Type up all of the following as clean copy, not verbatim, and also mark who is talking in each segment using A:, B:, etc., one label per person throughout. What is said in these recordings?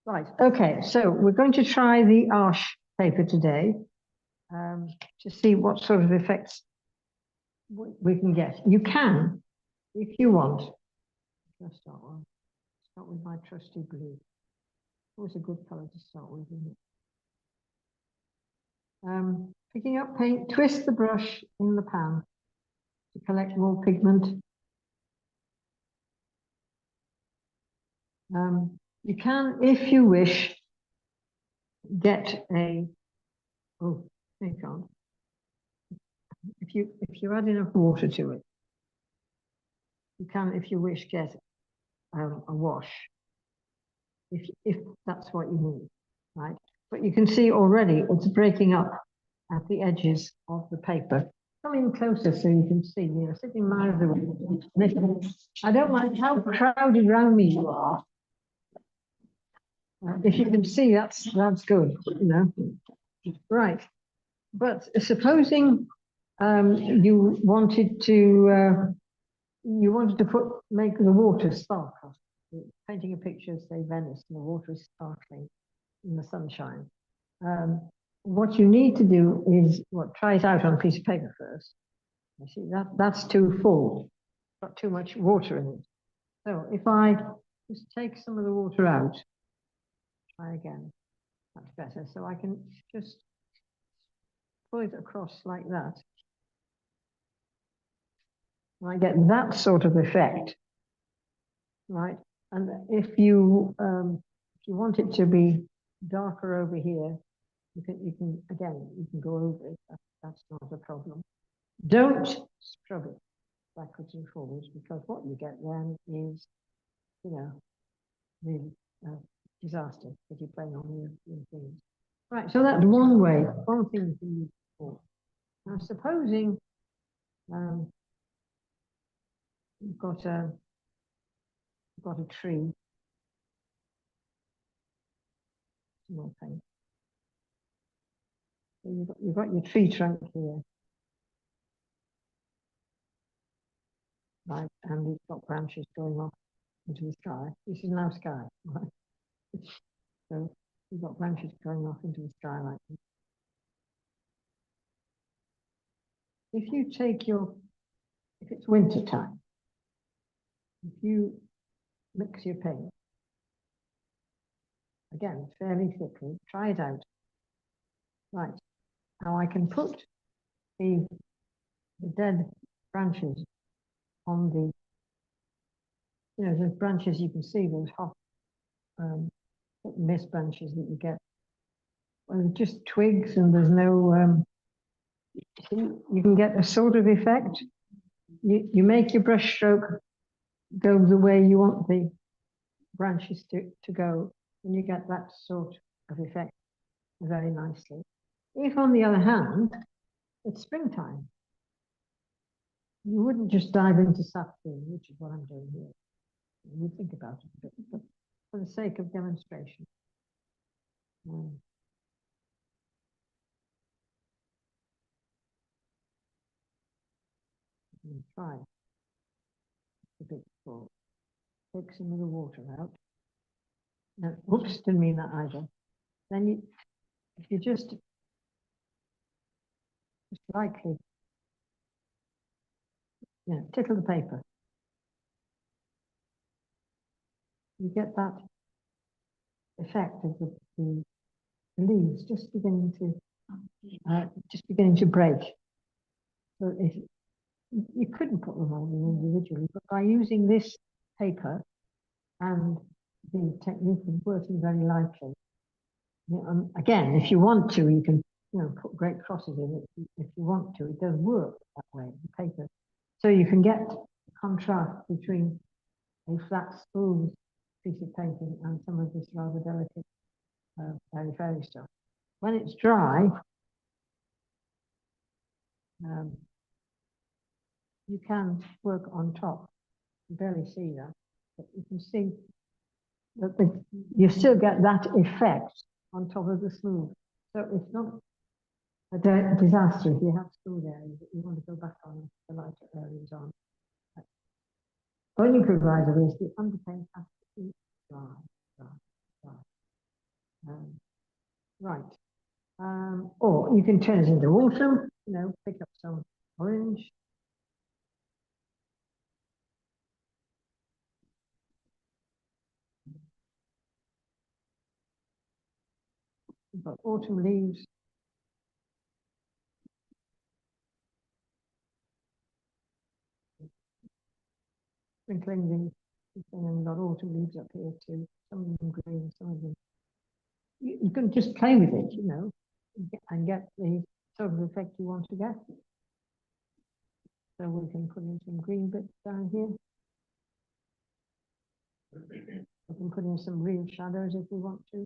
A: Right, okay, so we're going to try the arch paper today to see what sort of effects we can get. You can, if you want. Let's start with my trusty blue. Always a good color to start with, isn't it? Picking up paint, twist the brush in the pan to collect more pigment. You can, if you wish, get a, oh, you can't. If you add enough water to it, you can, if you wish, get a wash, if that's what you need, right? But you can see already it's breaking up at the edges of the paper. Come in closer so you can see, you know, sitting miles away. I don't mind how crowded around me you are. If you can see, that's good, you know. Right. But supposing you wanted to make the water sparkle. Painting a picture, say Venice, and the water is sparkling in the sunshine. What you need to do is try it out on a piece of paper first. You see that's too full, got too much water in it. So if I just take some of the water out, try again, that's better. So I can just pull it across like that. And I get that sort of effect, right? And if you want it to be darker over here, you can go over it. That's not a problem. Don't scrub it backwards and forwards, because what you get then is, you know, really disaster if you're playing on your things. Right, so that's one way, one thing you can use for. Now, supposing you've got a tree. More paint. So you've got your tree trunk here, right, and you've got branches going off into the sky. This is now sky, right? So you've got branches going off into the sky like this. If you take if it's winter time, if you mix your paint, again, fairly thickly, try it out. Right, now I can put the dead branches on the, you know, those branches you can see, those hot mist branches that you get. Well, just twigs and there's no, you can get a sort of effect. You make your brush stroke go the way you want the branches to go, and you get that sort of effect very nicely. If, on the other hand, it's springtime, you wouldn't just dive into saffron, which is what I'm doing here. You think about it a bit, but for the sake of demonstration. Try a bit full. Take some of the water out. No, whoops, didn't mean that either. Then if you just lightly, tickle the paper, you get that effect of the leaves just beginning to break. So you couldn't put them on individually, but by using this paper and the technique of working very lightly, again, if you want to, you can put great crosses in it if you want to. It does work that way, the paper. So you can get contrast between a flat, smooth piece of painting and some of this rather delicate fairy stuff. When it's dry, you can work on top. You barely see that, but you can see that you still get that effect on top of the smooth. So it's not a disaster if you have smooth areas that you want to go back on the lighter areas on. Only provider is the underpaint has Dry, dry, dry. Right. Or you can turn it into autumn, you know, pick up some orange. You've got autumn leaves. Sprinkling these, and then we've got autumn leaves up here too. Some of them green, some of them. You can just play with it, you know, and get the sort of effect you want to get. So we can put in some green bits down here. We can put in some real shadows if we want to.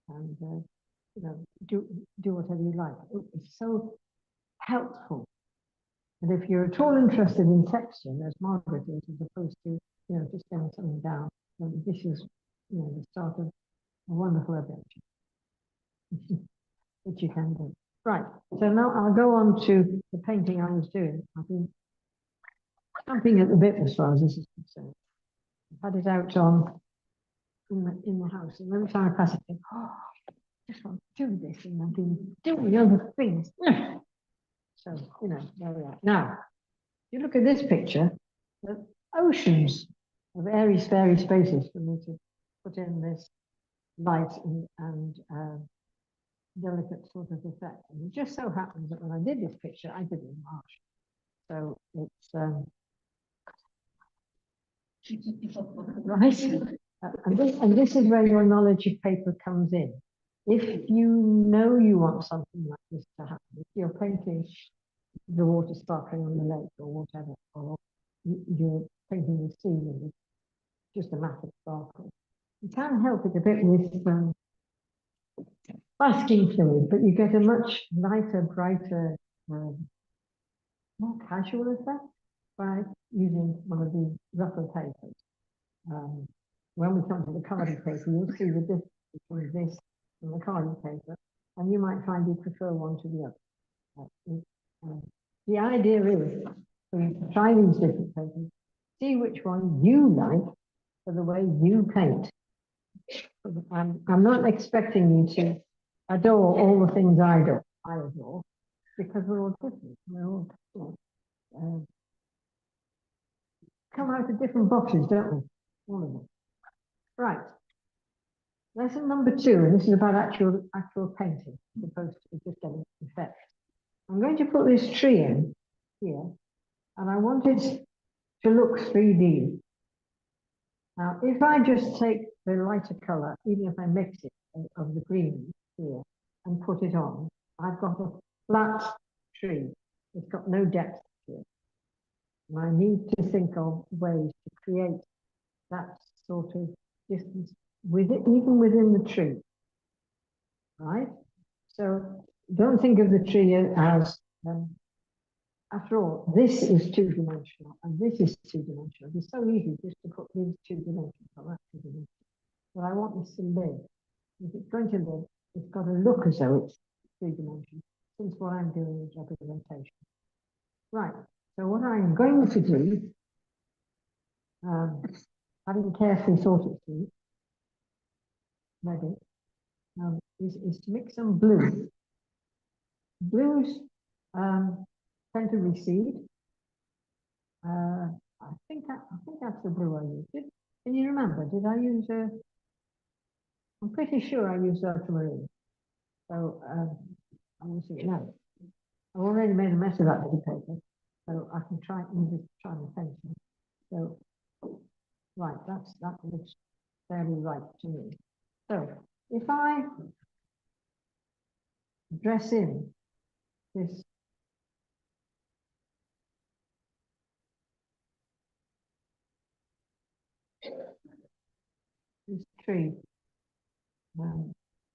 A: And, you know, do whatever you like. It's so helpful. And if you're at all interested in texture, as Margaret is, as opposed to, you know, just getting something down, then this is, you know, the start of a wonderful adventure, which you can do. Right, so now I'll go on to the painting I was doing. I've been jumping at the bit as far as this is concerned. I've had it out on in the house, and every time I pass it, I think, oh, I just want to do this, and I've been doing other things. So, you know, there we are. Now, if you look at this picture, the oceans of airy, fairy spaces for me to put in this light and delicate sort of effect. And it just so happens that when I did this picture, I did it in March. So it's right. And this is where your knowledge of paper comes in. If you know you want something like this to happen, if you're painting the water sparkling on the lake or whatever, or you're painting the sea with just a massive sparkle, you can help it a bit with masking fluid, but you get a much lighter, brighter, more casual effect by using one of these rougher papers. When we come to the carded paper, you'll see the difference between this and the carded paper, and you might find you prefer one to the other. The idea is for you to try these different papers, see which one you like for the way you paint. I'm not expecting you to adore all the things I adore, because we're all different. We're all, you know, come out of different boxes, don't we? All of them. Right. Lesson number 2, and this is about actual painting, as opposed to just getting effect. I'm going to put this tree in here, and I want it to look 3D. Now, if I just take the lighter color, even if I mix it of the green here, and put it on, I've got a flat tree. It's got no depth to it. And I need to think of ways to create that sort of distance with it, even within the tree, right? So don't think of the tree as, after all, this is 2-dimensional and this is 2-dimensional. It's so easy just to put these 2-dimensional or that 2-dimensional. But I want this to live. If it's going to live, it's got to look as though it's 3-dimensional, since what I'm doing is representation. Right, so what I'm going to do, having carefully thought it through, ready, is to mix some blue. Blues tend to recede. I think that's the blue I used. Can you remember? Did I use a? I'm pretty sure I used ultramarine. So I'm using it now. I've already made a mess of that bit of paper, so I can try and pencil. So right, that looks fairly right to me. So if I dress in this tree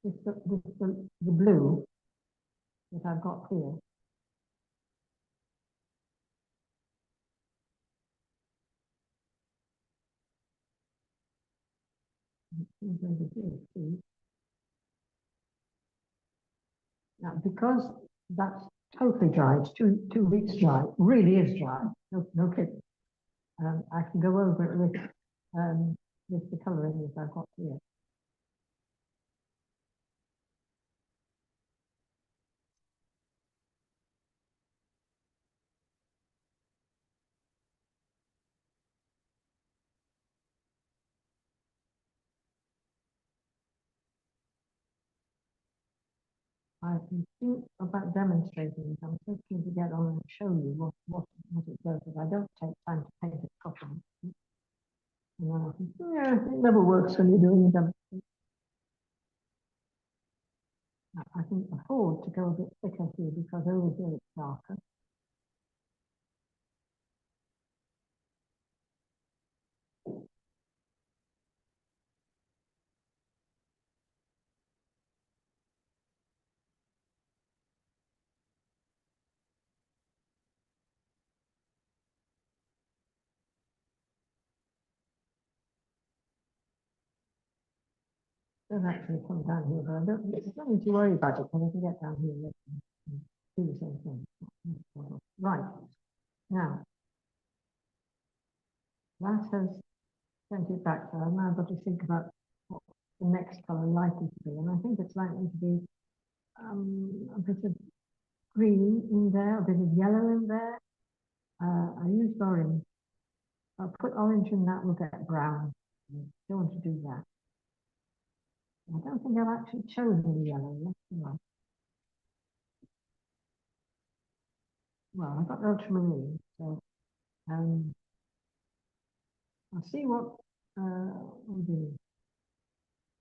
A: with the blue that I've got here. Now, because that's totally dry, it's 2 weeks dry, really is dry, no kidding. I can go over it with the colouring that I've got here. I've been thinking about demonstrating. I'm so keen to get on and show you what it does, but I don't take time to paint it properly. And then I think, yeah, it never works when you're doing a demonstration. I can afford to go a bit thicker here because over here it's darker. Don't actually come down here, but I don't need to worry about it because I can get down here and do the same thing. Right, now, that has sent it back, so I've now got to think about what the next colour likely to be, and I think it's likely to be a bit of green in there, a bit of yellow in there. I used orange. I'll put orange in that, we'll get brown. I don't want to do that. I don't think I've actually chosen the yellow yet. Right. Well, I've got ultramarine, so I'll see what we'll do.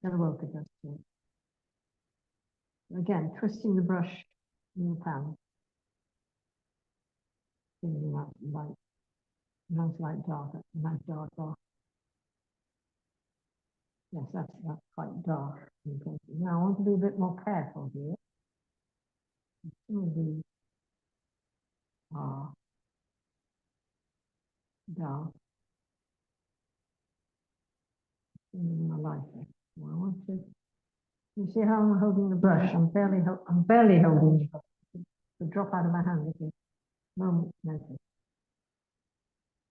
A: Yellow ochre does to it. Again, twisting the brush in the pan. Bringing that light, nice light dark, nice dark. Yes, that's quite dark. Now I want to be a bit more careful here. Some of these are dark. Some of them are lighter. So I want to. You see how I'm holding the brush? I'm barely holding the brush. The drop out of my hand at a moment's notice.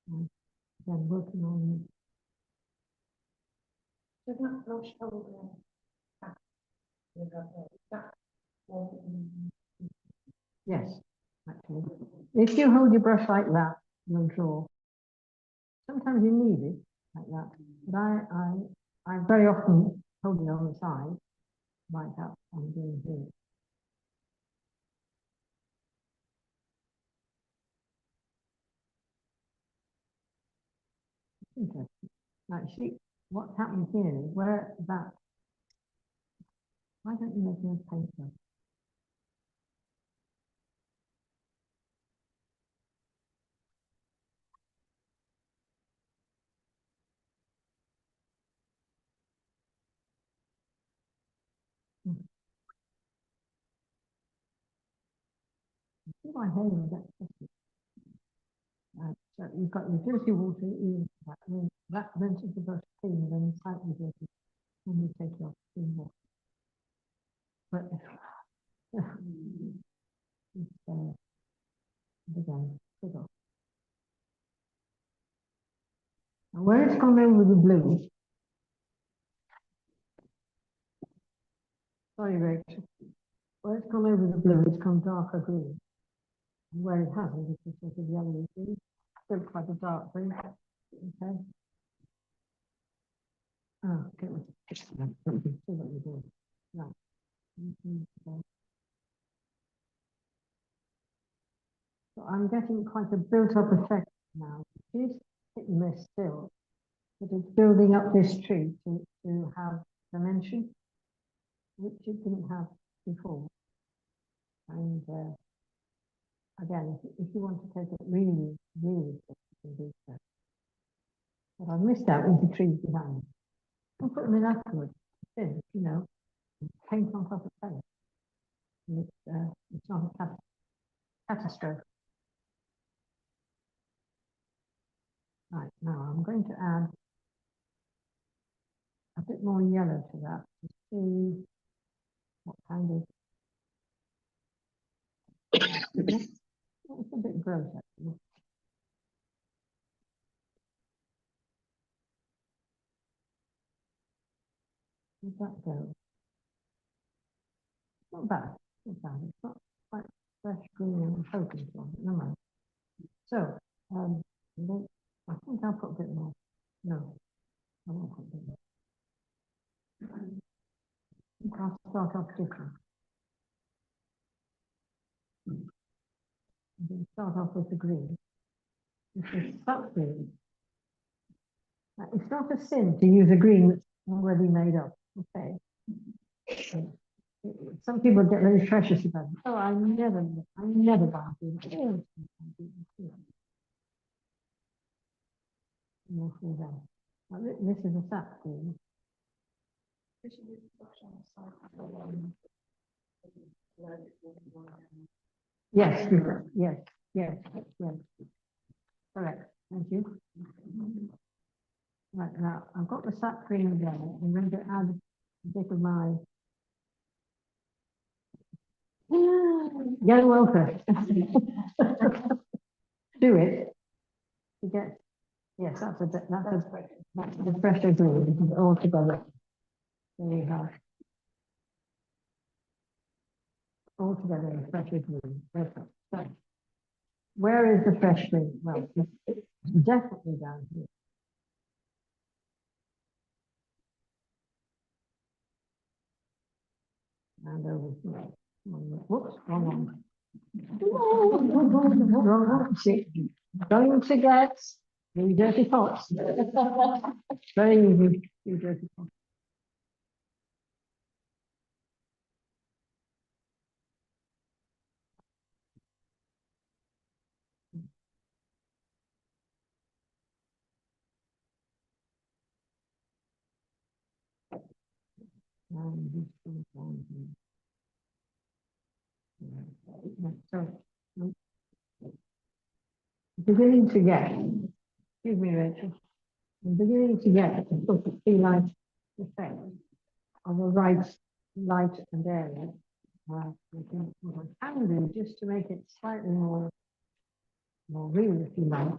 A: Again, working on. Does that brush hold Yes, actually. If you hold your brush like that, you'll draw. Sometimes you need it like that, but I very often hold it on the side, like that I'm doing here. Interesting. Now, see, what's happening here is where that. Why don't you make me a paper? See my hair will get twisted. So you've got your dirty water in that, that rinses the brush clean, then you slightly dirty, and you take your clean water. But it's again, good off. And where it's gone over the blue, sorry, Rachel, where it's gone over the blue, it's gone darker green. And where it hasn't, it's sort of yellowy green, still quite a dark green. Okay. Oh, okay. See what you're doing. Right. So I'm getting quite a built-up effect now. It is hit and miss still, but it's building up this tree to have dimension, which it didn't have before. And again, if you want to take it really, really quick, you can do so. But I've missed out with the trees behind. I'll put them in afterwards. Then, you know, paint on top of paint. It's not a catastrophe. Right, now I'm going to add a bit more yellow to that to see what kind of. It's a bit gross actually. Where'd that go? Not bad. Not bad. It's not quite fresh green and hoping for it. No mind. So, I think I'll put a bit more. No, I won't put a bit more. I think I'll start off different. I'm going to start off with the green. This is sap green. It's not a sin to use a green that's already made up. Okay. Some people get very precious about it. Oh, I never buy green. This is a sap green. Yes, yes, yes, yes. Correct. Thank you. Right now, I've got the sap cream there. I'm going to add a bit of my yellow ochre. Do it. You get, yes, that's the fresher green all together. There you have. All together in fresher green. Perfect. So, where is the fresh green? Well, it's definitely down here. And over here. Whoops, wrong one. See, going to get the dirty pots. Very easy, the dirty pots. So, beginning to get, excuse me, Rachel, I'm beginning to get a sort of sea-light effect of a right light and area. What I can do just to make it slightly more real, if you like.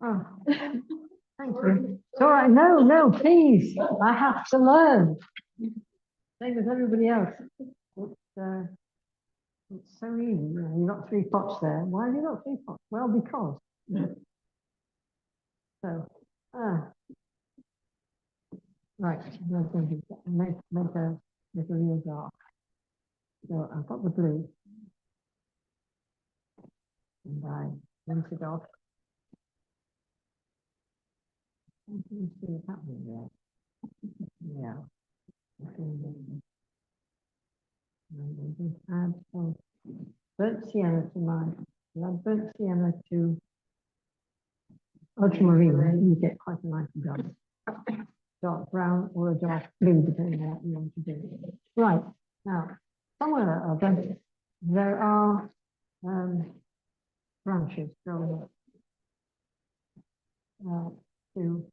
A: Oh, thank you. It's all right. No, please. I have to learn. Same as everybody else. It's so easy. You've got 3 pots there. Why have you got 3 pots? Well, because. So, right. I'm going to make a real dark. So I've got the blue. And I rinse it off. You can see what's happening there. Yeah. And just add some burnt sienna to mine. Add burnt sienna to ultramarine. You get quite a nice dark brown or a dark blue, depending on what you want to do. Right. Now, somewhere or other, there are branches growing up to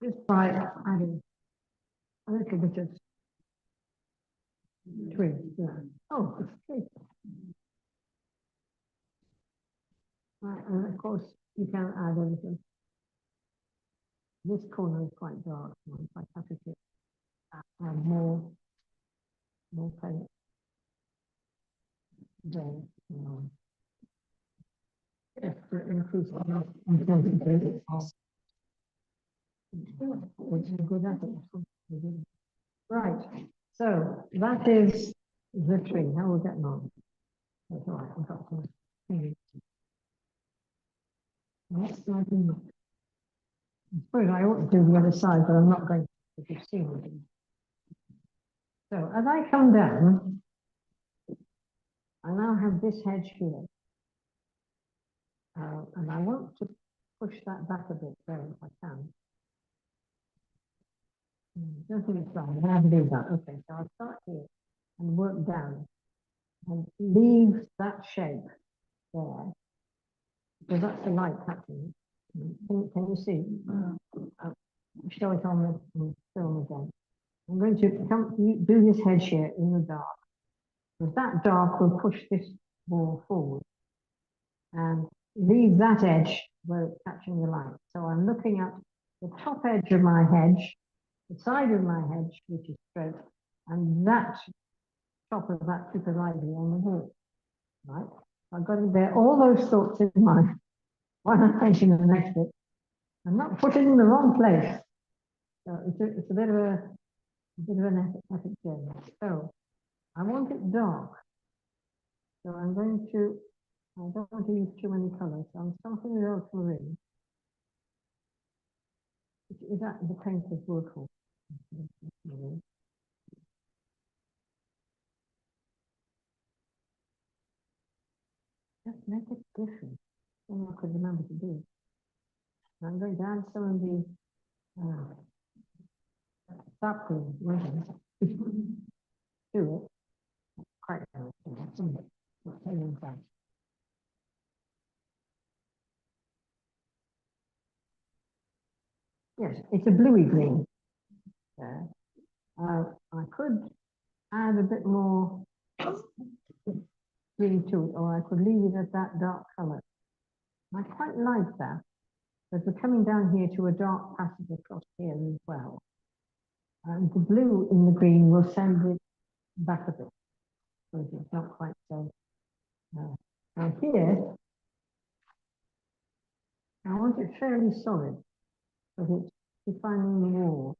A: just by adding a little bit of twigs. Yeah. Oh, it's twigs. And of course, you can add a little. This corner is quite dark. So if I touch it, add more paint. Then, just to increase the intensity of which is a good effort. Right. So that is the tree. How we're getting on. That's all right. I've got to finish. Let's start in. I suppose I ought to do the other side, but I'm not going to, if you've seen it. So as I come down, I now have this hedge here. And I want to push that back a bit there if I can. I don't think it's right. I have to do that. Okay, so I'll start here and work down and leave that shape there. Because that's the light catching. Can you see? show it on the film again. I'm going to do this hedge here in the dark, because that dark will push this wall forward and leave that edge where it's catching the light. So I'm looking at the top edge of my hedge, the side of my hedge, which is straight, and that top of that supervisor on the wall, right? I've got to bear all those thoughts in mind when I'm painting the next bit. I'm not putting it in the wrong place. So it's a bit of an epic journey. So I want it dark. So I don't want to use too many colors. So I'm starting with ultramarine, which is that the painter's word for. Just make it different. Then I could remember to do. I'm going to add some of the dark green to it. Quite yes, it's a bluey green. There. I could add a bit more green to it, or I could leave it at that dark color. I quite like that, but we're coming down here to a dark passage across here as well. And the blue in the green will send it back a bit, so it's not quite so. Now here, I want it fairly solid, because it's defining the wall.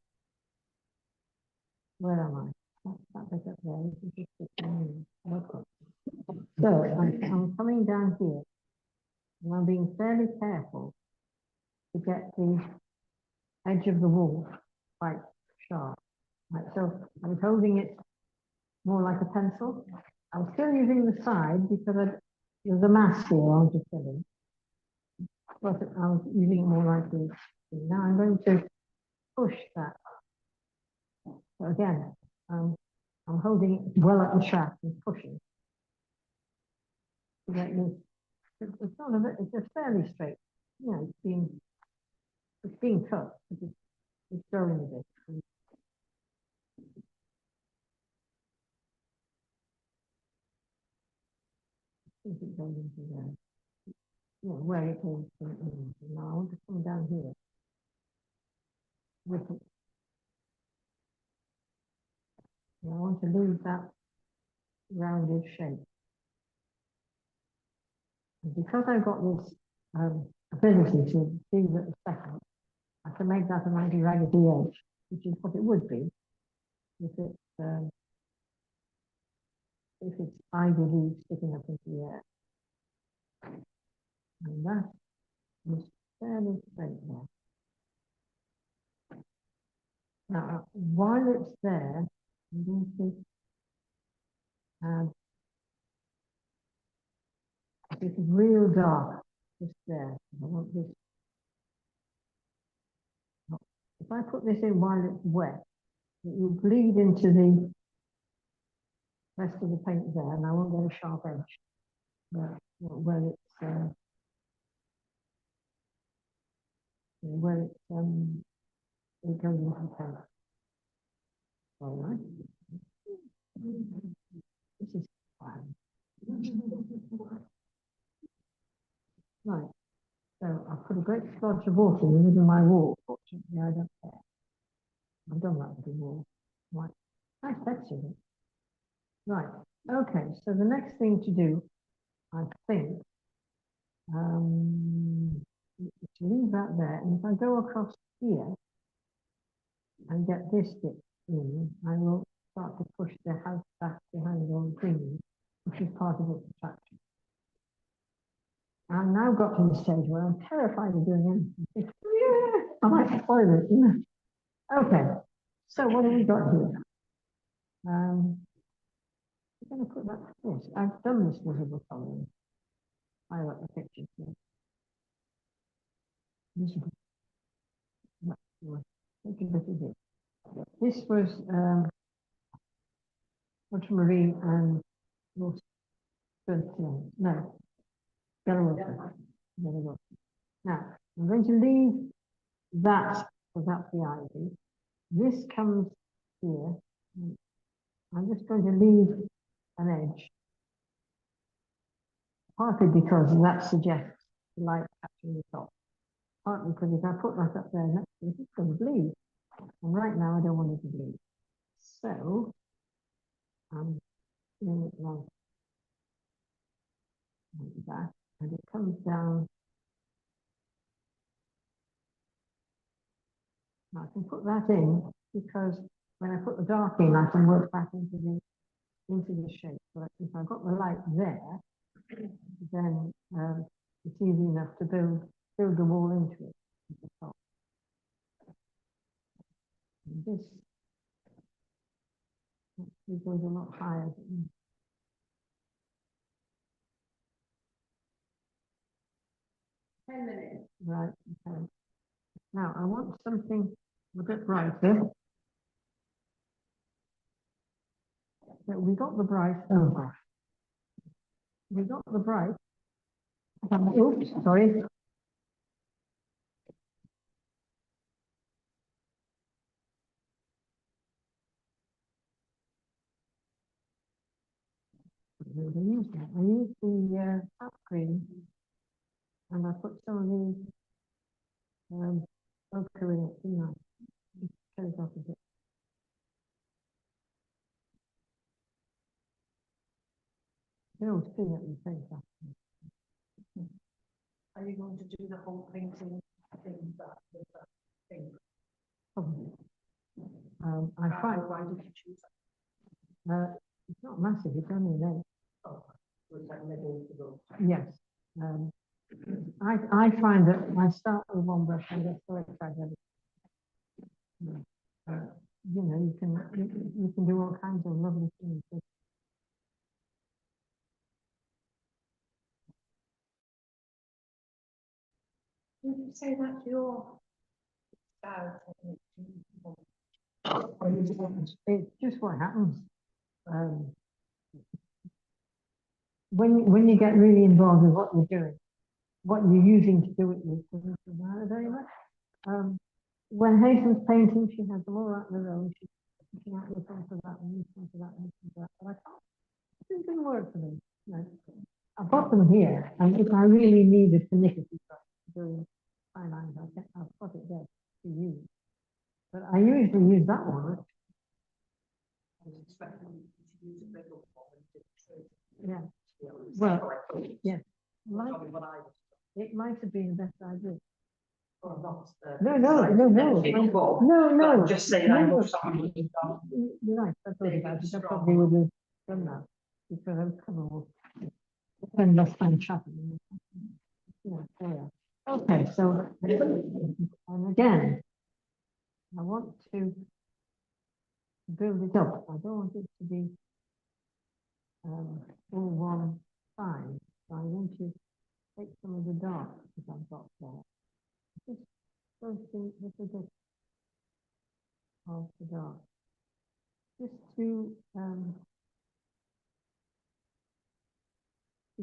A: Where am I? That bit up there. Okay. So I'm coming down here, and I'm being fairly careful to get the edge of the wall quite sharp. Right, so I'm holding it more like a pencil. I'm still using the side because there's a mass here I want to fill in. But I was using it more like this. Now I'm going to push that. So again, I'm holding it well up the shaft and pushing to get this. It's not a bit, it's just fairly straight. You know, it's being cut, but it's growing a bit. I think it goes into there. You know, where it came from. Now I want to come down here with it. And I want to leave that rounded shape. And because I've got this ability to see that the second, I can make that a mighty raggedy edge, which is what it would be if it's ivy leaves sticking up into the air. And that is fairly straight there. Now, while it's there, I'm going to add, this is real dark, just there. I want this. If I put this in while it's wet, it will bleed into the rest of the paint there, and I won't get a sharp edge where it goes into the paint. All right. This is fine. Right. So I put a great splodge of water in the middle of my wall. Fortunately, I don't care. I've done that with the wall. Right. Nice texture. Right. Okay. So the next thing to do, I think, is to leave that there. And if I go across here and get this bit in, I will start to push the house back behind all the green, which is part of its attraction. I've now got to the stage where I'm terrified of doing anything. Yeah, I might spoil it, you know. Okay, so what have we got here? I'm going to put that this. I've done this visible coloring. I like the pictures here. This was ultramarine and no, yellow water. Now, I'm going to leave that So that's the ivy. This comes here. I'm just going to leave an edge, partly because that suggests the light catching the top. Partly because if I put that up there next to it, it's going to bleed. And right now I don't want it to bleed. So I'm doing it like that. And it comes down. Now I can put that in because when I put the dark in, I can work back into the shape. But if I've got the light there, then it's easy enough to build the wall into it at the top. And this actually goes a lot higher than 10 minutes. Right, okay. Now I want something a bit brighter. So we got the bright. Oh, we got the bright. Oops, sorry. I used the top cream, and I put some of the ochre in it, didn't I? Just cut it off a bit. You know, it's clean up your face after.
B: Are you going to do the whole painting thing that thing?
A: Probably. I find
B: Why did you choose that?
A: it's not massive, it's only an egg.
B: Oh, so it's like middle to go.
A: Yes. I find that when I start with one brush, I get so excited. You know, you can do all kinds of lovely things.
B: Did you say that's your style?
A: It's just what happens. When you get really involved with what you're doing, what you're using to do it with, doesn't matter very much. When Hazel's painting, she has them all out in a row. She's looking at this one for that one, this one for that one, this one for that. But I can't. It didn't work for me. No. I've got them here, and if I really need a finicky brush doing fine lines, I'll put it there to use. But I usually use that one.
B: I was expecting you to use a bigger one.
A: Yeah. Well, yeah. It might have been the best idea.
B: Well, not
A: No. No.
B: Just saying, I know something.
A: You're right. I thought about it. I probably would have done that because I was comfortable. Spend less time shopping. Yeah. Okay. So, and again, I want to build it up. I don't want it to be all one side. So I want to take some of the dark that I've got there. Just first thing, a little bit of the dark. Just to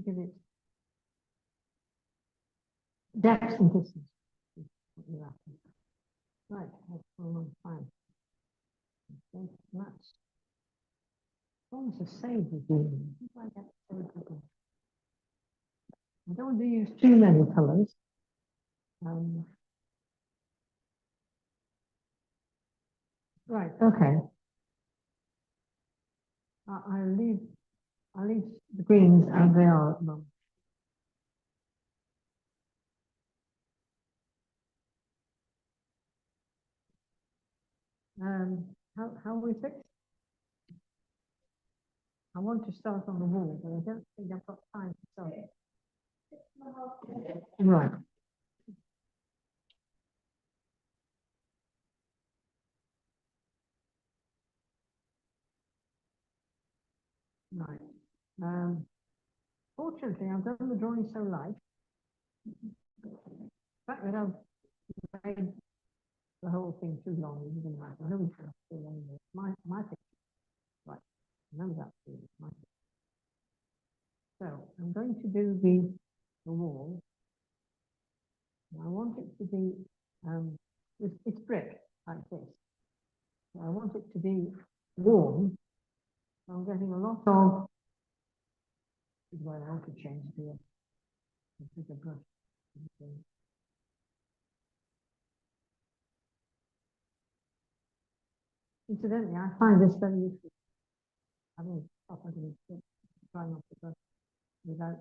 A: give it depth and distance. Right, that's almost fine. Okay, that's almost a sage is doing. I don't want to use too many colors. Right, okay. I'll leave the greens as they are at the moment. How we fix? I want to start on the wall, but I don't think I've got time to start. Right. Right. Fortunately, I've done the drawing so light. The fact that I've made the whole thing too long, it doesn't matter. Nobody's going to see anymore. My picture. Right. None of that is my picture. So I'm going to do the wall. I want it to be It's brick like this. So I want it to be warm. So I'm getting a lot of. This is why I want to change to a bigger brush. Incidentally, I find this very useful. I mean, try not to brush without,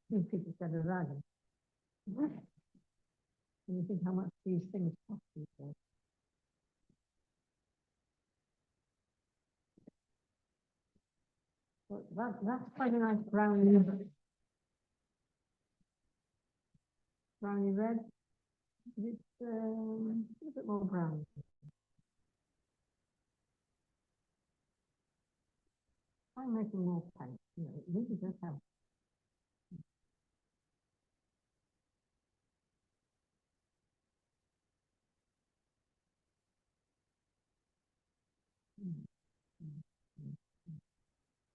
A: people said a dragon. And you think how much these things cost these days. So that's quite a nice browny red. It's a little bit more brown. I'm making more paint. You know, it really does help.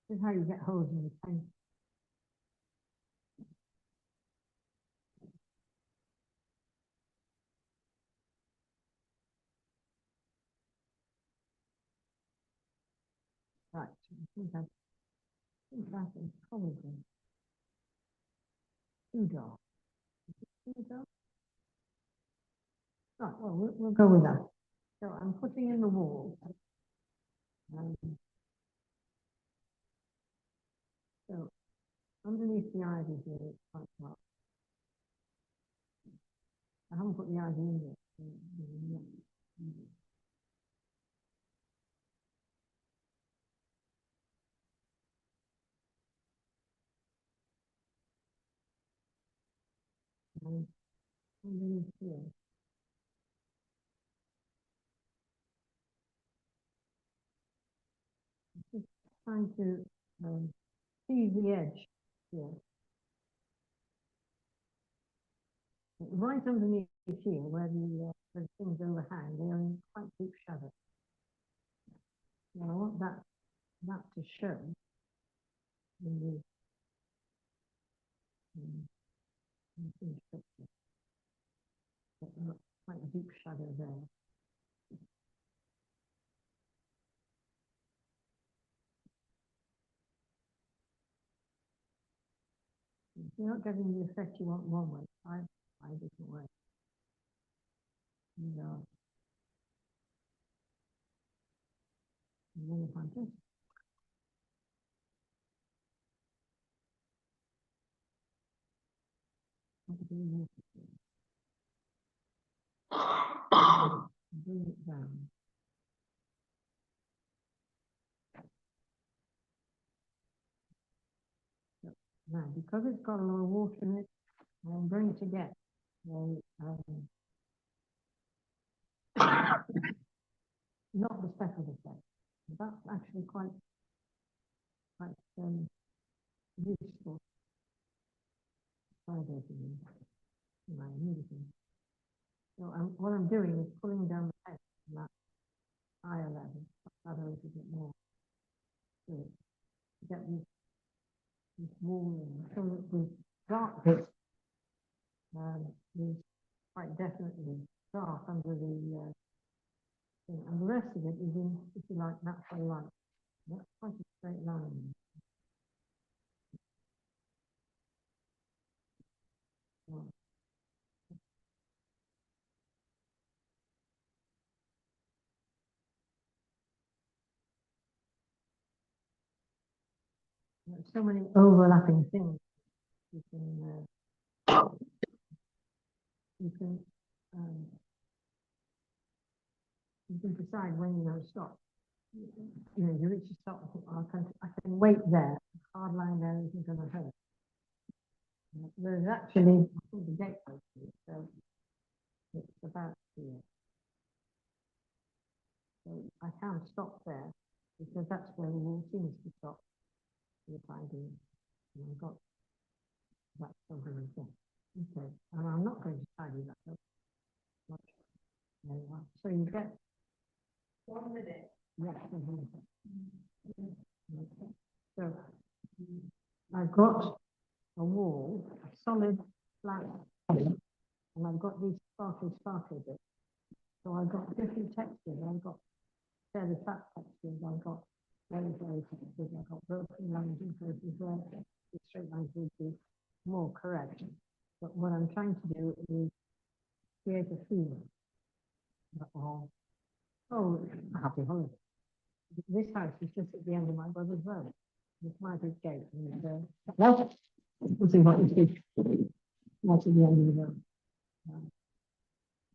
A: This is how you get holes in the paint. Right, I think that is probably too dark. Too dark? Right, well, we'll go with that. So I'm putting in the wall. So underneath the ivy here, it's quite dark. I haven't put the ivy in yet. Underneath here. Just trying to see the edge here. Right underneath here, where the things overhang, they are in quite deep shadow. Now I want that to show in the finished picture. Quite a deep shadow there. If you're not getting the effect you want one way, try a different way. And then if I just bring it down. So now, because it's got a lot of water in it, I'm going to get not the speckled effect. That's actually quite useful. So what I'm doing is pulling down the text from that higher level, that a little bit more. So to get this wall in, so that the dark bit is quite definitely dark under the thing, and the rest of it is in, if you like, natural light. That's quite a straight line. There's so many overlapping things. You can decide when you're going to stop. You know, you reach a stop. I can wait there. The hard line there isn't going to hurt. There's actually, I think, the gateway to it, so it's about here. So I can stop there because that's where the wall seems to stop. If I do, and I've got that something like that. Okay, and I'm not going to tidy that up much. There you are. So you get 1 minute. Yes. Okay. So I've got a wall, a solid flat, and I've got these sparkly very because I've got broken lines in places where the straight lines would be more correct. But what I'm trying to do is create a feeling of, oh, a happy holiday. This house is just at the end of my brother's road. It's my big gate. And, well, we'll see what you see. That's at the end of the road.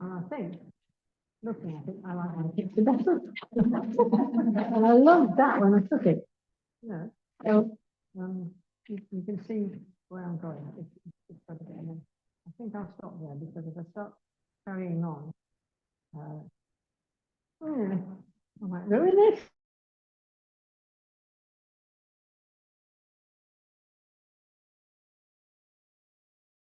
A: And I think, looking at it, I like my picture better. And I love that when I took it. You know, so, you can see where I'm going. It's got to be, and I think I'll stop there because if I start carrying on, I might ruin it.